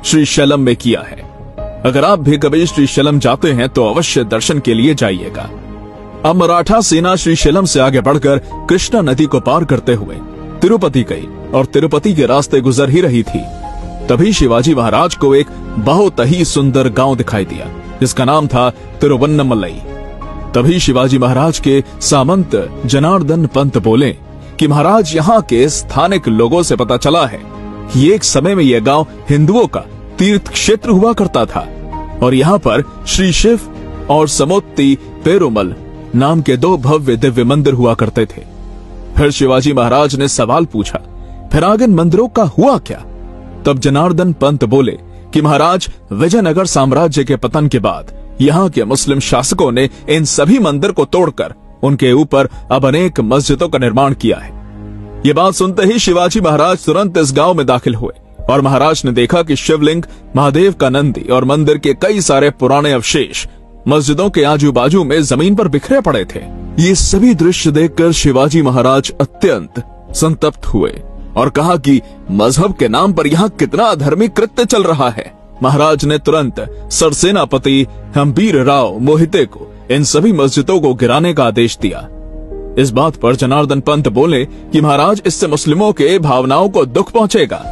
श्रीशैलम में किया है। अगर आप भी कभी श्रीशैलम जाते हैं तो अवश्य दर्शन के लिए जाइएगा। अब मराठा सेना श्रीशैलम से आगे बढ़कर कृष्णा नदी को पार करते हुए तिरुपति गई और तिरुपति के रास्ते गुजर ही रही थी। तभी शिवाजी महाराज को एक बहुत ही सुंदर गांव दिखाई दिया जिसका नाम था तिरुवन्नमलई। तभी शिवाजी महाराज के सामंत जनार्दन पंत बोले कि महाराज, यहाँ के स्थानिक लोगों से पता चला है कि एक समय में यह गांव हिंदुओं का तीर्थ क्षेत्र हुआ करता था और यहाँ पर श्री शिव और समोत्ती पेरुमल नाम के 2 भव्य दिव्य मंदिर हुआ करते थे। फिर शिवाजी महाराज ने सवाल पूछा, फिर आगे इन मंदिरों का हुआ क्या? तब जनार्दन पंत बोले कि महाराज, विजयनगर साम्राज्य के पतन के बाद यहाँ के मुस्लिम शासकों ने इन सभी मंदिर को तोड़कर उनके ऊपर अब अनेक मस्जिदों का निर्माण किया है। ये बात सुनते ही शिवाजी महाराज तुरंत इस गांव में दाखिल हुए और महाराज ने देखा कि शिवलिंग, महादेव का नंदी और मंदिर के कई सारे पुराने अवशेष मस्जिदों के आजू बाजू में जमीन पर बिखरे पड़े थे। ये सभी दृश्य देखकर शिवाजी महाराज अत्यंत संतप्त हुए और कहा कि मजहब के नाम पर यहाँ कितना अधर्मिक कृत्य चल रहा है। महाराज ने तुरंत सरसेनापति हम्बीर राव मोहिते को इन सभी मस्जिदों को गिराने का आदेश दिया। इस बात पर जनार्दन पंत बोले कि महाराज, इससे मुस्लिमों के भावनाओं को दुख पहुंचेगा।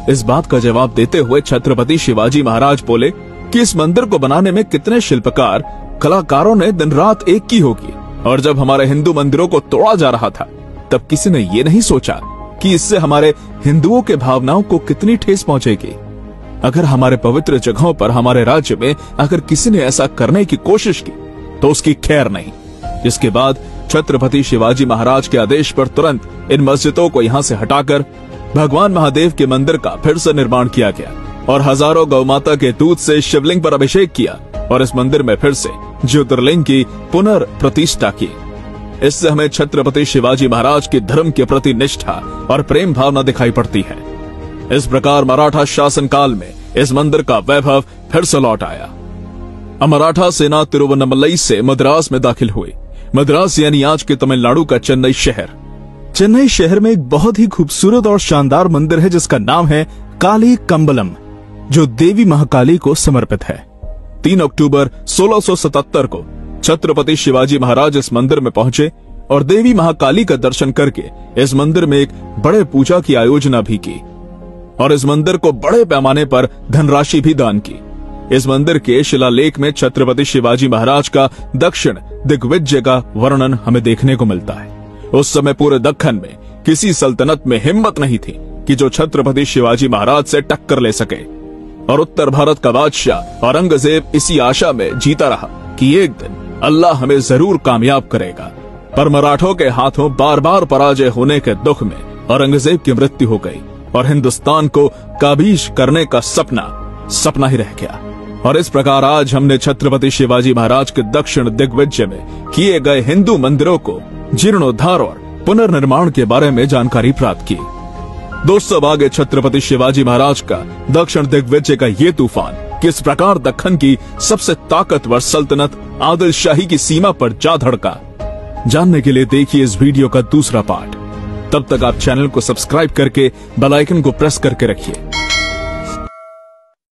इस बात का जवाब देते हुए छत्रपति शिवाजी महाराज बोले कि इस मंदिर को बनाने में कितने शिल्पकार कलाकारों ने दिन रात एक की होगी, और जब हमारे हिंदू मंदिरों को तोड़ा जा रहा था तब किसी ने ये नहीं सोचा कि इससे हमारे हिंदुओं के भावनाओं को कितनी ठेस पहुंचेगी। अगर हमारे पवित्र जगहों पर, हमारे राज्य में अगर किसी ने ऐसा करने की कोशिश की तो उसकी खैर नहीं। इसके बाद छत्रपति शिवाजी महाराज के आदेश पर तुरंत इन मस्जिदों को यहाँ से हटाकर भगवान महादेव के मंदिर का फिर से निर्माण किया गया और हजारों गौ माता के दूध से शिवलिंग पर अभिषेक किया और इस मंदिर में फिर से ज्योतिर्लिंग की पुनर्प्रतिष्ठा की। इससे हमें छत्रपति शिवाजी महाराज की धर्म के प्रति निष्ठा और प्रेम भावना दिखाई पड़ती है। इस प्रकार मराठा शासन काल में इस मंदिर का वैभव फिर से लौट आया। मराठा सेना तिरुवन्नमलई से मद्रास में दाखिल हुई। मद्रास यानी आज के तमिलनाडु का चेन्नई शहर। चेन्नई शहर में एक बहुत ही खूबसूरत और शानदार मंदिर है जिसका नाम है काली कम्बलम, जो देवी महाकाली को समर्पित है। 3 अक्टूबर 1677 को छत्रपति शिवाजी महाराज इस मंदिर में पहुंचे और देवी महाकाली का दर्शन करके इस मंदिर में एक बड़े पूजा की आयोजना भी की और इस मंदिर को बड़े पैमाने पर धनराशि भी दान की। इस मंदिर के शिलालेख में छत्रपति शिवाजी महाराज का दक्षिण दिग्विजय का वर्णन हमें देखने को मिलता है। उस समय पूरे दक्खन में किसी सल्तनत में हिम्मत नहीं थी कि जो छत्रपति शिवाजी महाराज से टक्कर ले सके और उत्तर भारत का बादशाह औरंगजेब इसी आशा में जीता रहा कि एक दिन अल्लाह हमें जरूर कामयाब करेगा। पर मराठों के हाथों बार बार पराजय होने के दुख में औरंगजेब की मृत्यु हो गई और हिंदुस्तान को काबीज करने का सपना ही रह गया। और इस प्रकार आज हमने छत्रपति शिवाजी महाराज के दक्षिण दिग्विजय में किए गए हिंदू मंदिरों को जीर्णोद्धार और पुनर्निर्माण के बारे में जानकारी प्राप्त की। दोस्तों, आगे छत्रपति शिवाजी महाराज का दक्षिण दिग्विजय का ये तूफान किस प्रकार दक्खन की सबसे ताकतवर सल्तनत आदिल शाही की सीमा पर जा धड़का, जानने के लिए देखिए इस वीडियो का दूसरा पार्ट। तब तक आप चैनल को सब्सक्राइब करके बेल आइकन को प्रेस करके रखिए।